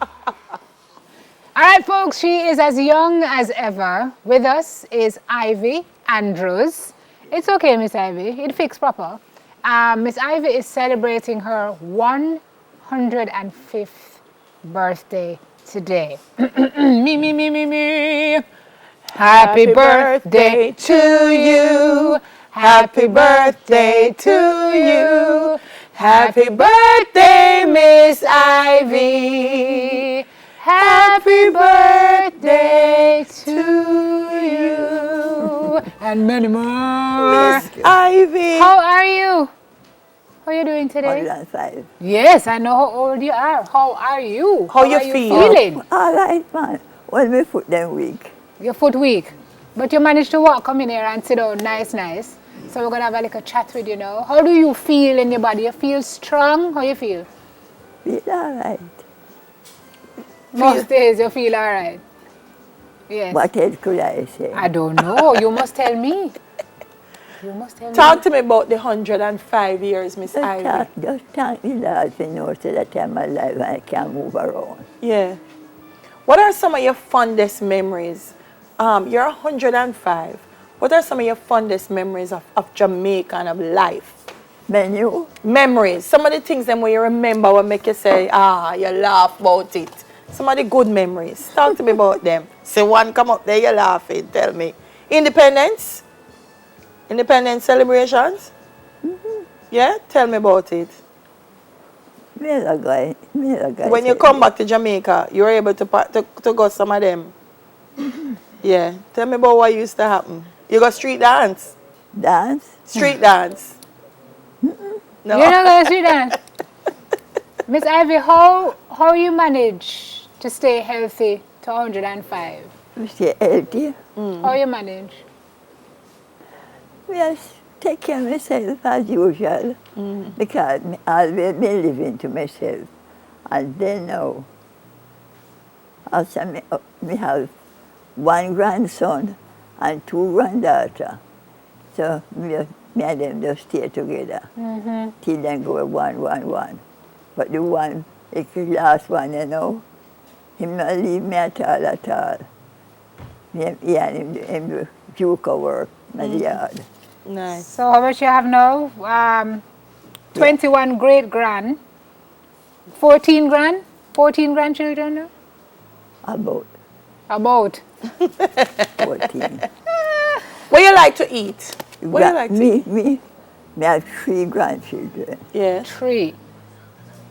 All right, folks, she is as young as ever. With us is Ivy Andrews. It's okay, Miss Ivy. It fixed proper. Miss Ivy is celebrating her 105th birthday today. me. Happy birthday to you. Happy birthday to you. Happy birthday, Miss Ivy. Happy birthday to you. And many more. Miss Ivy. How are you? How are you doing today? 105. Yes, I know how old you are. How are you? How you are you feel? feeling? All right, man. Well, my foot them weak. Your foot weak. But you managed to walk, come in here and sit down nice. So we're going to have a little chat with you now. How do you feel in your body? You feel strong? How you feel? Feel all right. Most days you feel all right. Yes. What else could I say? I don't know. You must tell me. You must tell me. Talk to me about the 105 years, Miss Ivy. Just thank the Lord for know so that I'm alive and I can move around. Yeah. What are some of your fondest memories? You're 105. What are some of your fondest memories of Jamaica and of life? Menu? Memories. Some of the things then when you remember what make you say, you laugh about it. Some of the good memories. Talk to me about them. Say one come up there, you're laughing. Tell me. Independence? Independence celebrations? Mm-hmm. Yeah? Tell me about it. When you come back to Jamaica, you were able to go some of them? Mm-hmm. Yeah. Tell me about what used to happen. You got street dance? Dance? Street dance? Mm-mm. No. You're not going to street dance? Miss Ivy, how you manage to stay healthy to 105? Stay healthy? How you manage? Yes, take care of myself as usual. Because I've been living to myself. And then now, also me have one grandson and two granddaughters. So me and them just stay together. Till then go one. But the one, the last one, you know, him not leave me at all. He and him do juke work in the yard. Nice. So how much you have now? 21 great-grand. 14 grandchildren now? About. 14. What you like to eat? What you like to eat? Me have 3 grandchildren. Yeah. 3.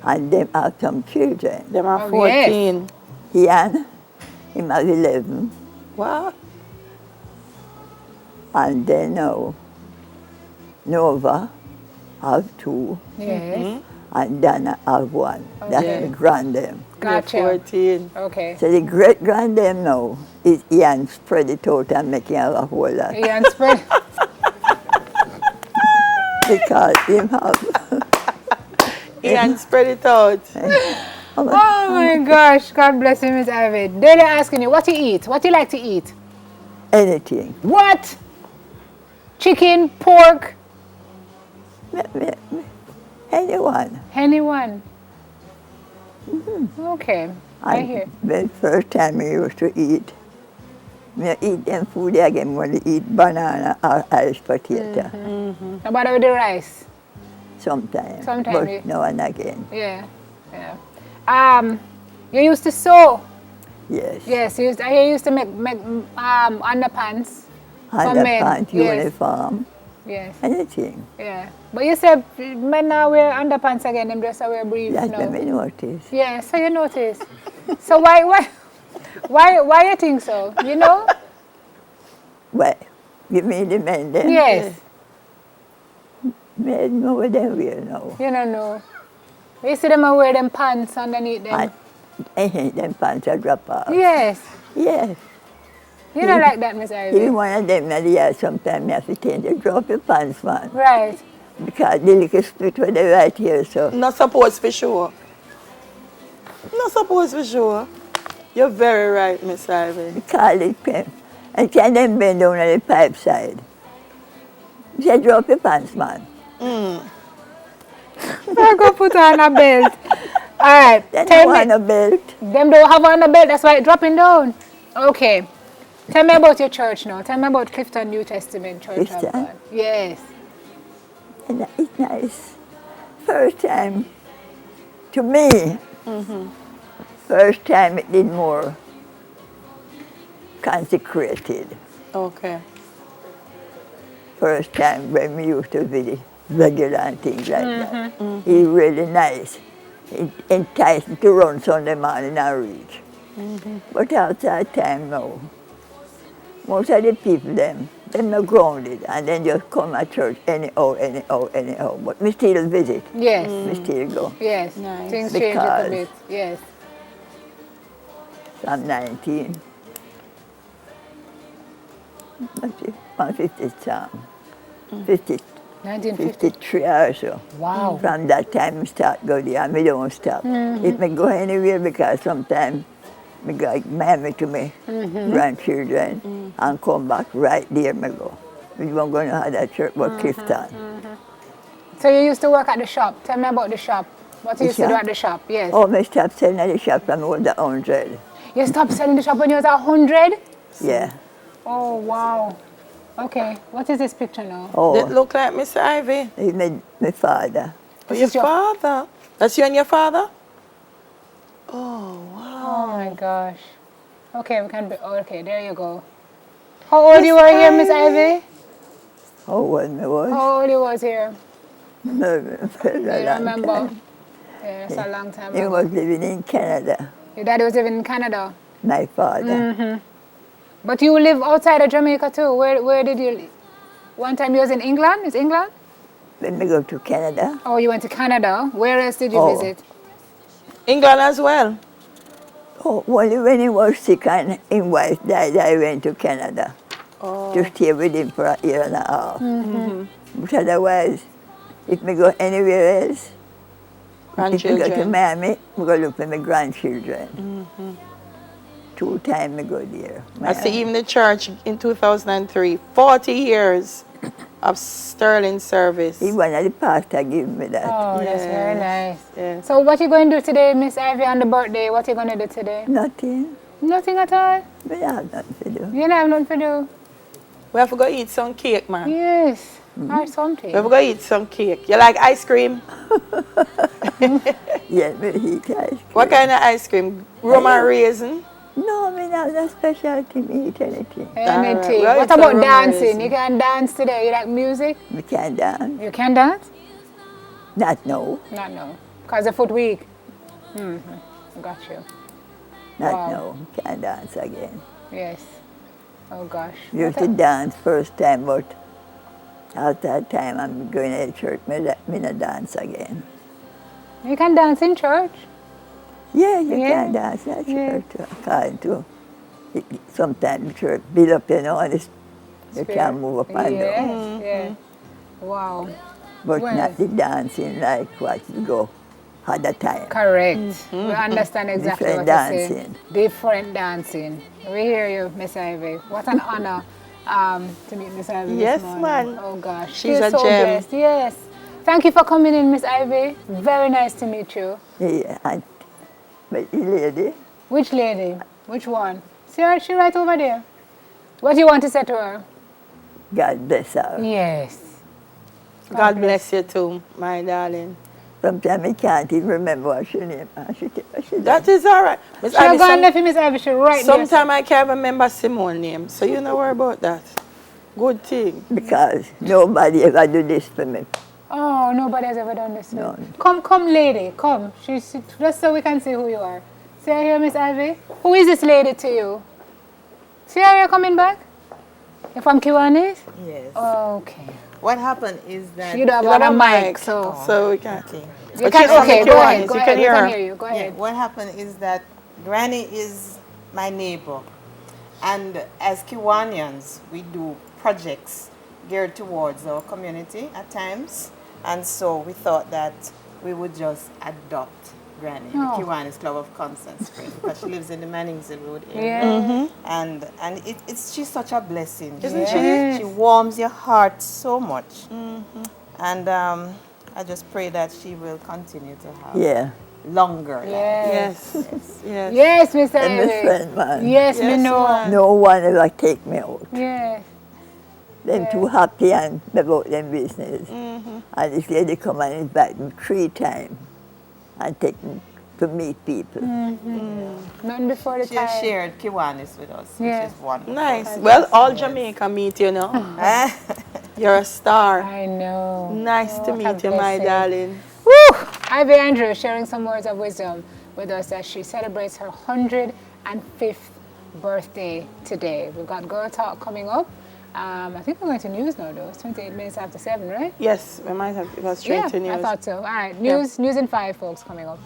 And them have some children. Them are Oh, 14. Ian, him have 11. Wow. And then now, Nova have 2. Yes. And Dana have 1. That's Okay. the grand them. Gotcha. 14. Okay. So the great grand them now is Ian spread it out and making a whole lot. Ian spread. Because him have. Ian spread it out. Oh my gosh, God bless you, Miss Ivy. They're asking you, what you eat? What you like to eat? Anything. What? Chicken, pork? Anyone. Anyone? Okay, I And hear. the first time I used to eat, I eat them food again when I eat banana or iced potato. How about with the rice? Sometimes. Sometime, But yeah. now and again. Yeah. You used to sew? Yes. Yes, you used to make underpants for men. Underpants, Yes. uniform, Yes, anything. yeah. But you said men now wear underpants again, them just wear briefs That's now. what I notice. Yeah, so you notice. So why you think so? You know? Well, give me the men then. Yes. Men know what they wear now. You don't know. You see them wear them pants underneath them. I hate them pants are drop off. Yes. Yes. You don't like that, Miss Even Ivy. one of them in the yard sometimes I have to change the drop your pants, man. Right. Because the little split with the right here, so. Not supposed for sure. Not supposed for sure. You're very right, Miss Ivy. Call it pen. And can them bend down on the pipe side. Say, drop your pants, man. I go put on a belt. right. They Tell don't want me. a belt. Them don't have on the belt, that's why it's dropping down. Okay. Tell me about your church now. Tell me about Clifton New Testament Church of Clifton? God. Yes. And it's nice. First time, to me, first time it did more consecrated. Okay. First time when we used to be regular and things like that. It's really nice. It enticed me to run Sunday morning and reach. But outside time now, most of the people them are grounded and then just come at church anyhow. But me still visit. Yes. Me still go. Yes. Nice. Things change a little Because- bit. Yes. I'm 19. 150 Psalm. 50, 1950. 53 or so. Wow. From that time, I start go there, and I don't stop. If I go anywhere, because sometimes I go Miami to my grandchildren and come back right there, I go. We won't go to that church, but Clifton. So you used to work at the shop. Tell me about the shop. What The you used to do shop? at the shop? Yes. Oh, I stopped selling at the shop when I was 100. You stopped selling the shop when you was 100? Yeah. Oh, wow. Okay. What is this picture now? Oh, That look like Mr. Ivy. he's my father. Oh, This your is your- father. That's you and your father? Oh, wow. Oh, my gosh. Okay, we can be... Okay, there you go. How old you were here, Miss Ivy? How old I was? How old you was here? No, for a You long remember? time. Yeah, that's a long time He ago. was living in Canada, Your daddy was living in Canada. my father. But you live outside of Jamaica too. Where did you live? One time you was in England? Is England? When we go to Canada, Oh, you went to Canada. Where else did you Oh. visit? England as well. oh, only when he was sick and his wife died, I went to Canada to stay with him for a year and a half. But otherwise, if we go anywhere else, if we go to Grandchildren. Miami, we go look for my grandchildren. 2 times I go there. I see Miami. even the church in 2003. 40 years of sterling service. He one of the pastor give me that. Oh, that's very Yes. nice. Yes. So what you going to do today, Miss Ivy, on the birthday? What you going to do today? Nothing. Nothing at all? We have nothing to do. You don't have nothing to do? We have to go eat some cake, man. Yes. Or something. We have to go eat some cake. You like ice cream? Yeah, we eat ice cream. What kind of ice cream? Rum and raisin? No, I mean, I'm not specialty me eat anything. Anything. Alright, well, What it's a about rumor, dancing? isn't You it? can dance today. You like music? We can't dance. You can dance? Not no. Not no. Because the foot weak. Got you. Not Wow. no. Can't dance again. Yes. Oh gosh. We used to dance first time, but after that time I'm going to church, me not dance again. You can dance in church. Yeah, you Yeah. can dance at Yeah. church. According to sometimes church build up, you know, and you Spirit. can't move up and Yes, down. yeah. Wow. But Well. not the dancing like what you go at the time. Correct. We understand exactly Different what you're saying. dancing. Different dancing. We hear you, Miss Ivy. What an honor to meet Miss Ivy Yes, this morning. man. Oh gosh. She's Feel a so gem. blessed. Yes. Thank you for coming in, Miss Ivy. Very nice to meet you. Yeah, and but the lady, Which lady? Which one? See her? She right over there. What do you want to say to her? God bless her. Yes. God bless you too, my darling. Sometimes I can't even remember what she name. That is all right. Miss She Ivy, gone there for Miss Ivy. She right there. sometime I can't remember Simone's name, so you know worry about that. Good thing. because nobody ever do this for me. Oh, nobody has ever done this. No. Come, lady, come. Just so we can see who you are. See her here, Miss Ivy? Who is this lady to you? See her here coming back? You're from Kiwanis? Yes. Okay. What happened is that You don't You have have a mic, so so... we can. okay. You But can, she's from okay, the go Kiwanis, ahead. you Go can ahead. We hear can her. hear you. Go Yeah, ahead. what happened is that Granny is my neighbor, and as Kiwanians, we do projects geared towards our community at times, and so we thought that we would just adopt Granny, Oh. the Kiwanis Club of Constant Spring, because she lives in the Manningsville Road area. Yeah. And she's such a blessing. Isn't she? She warms your heart so much. And I just pray that she will continue to have Yeah. longer. like. Yes. Yes. Yes. Yes, Miss And my Ivy. friend, man. Yes, me Yes, know. man. No one ever take me out. Yes. Them too happy and about them business. And this lady come and invite me 3 times and take me to meet people. Nothing before the She time. has shared Kiwanis with us, Yeah. which is wonderful. Nice. Well, all Jamaica meet you now. You're a star. I know. Nice Oh, to what a meet you, my blessing. darling. Woo! Ivy Andrews sharing some words of wisdom with us as she celebrates her 105th birthday today. We've got Girl Talk coming up. I think we're going to news now, though. It's 28 minutes after 7, right? Yes, we might have to go straight Yeah, to news. I thought so. All right, news in 5, folks, coming up.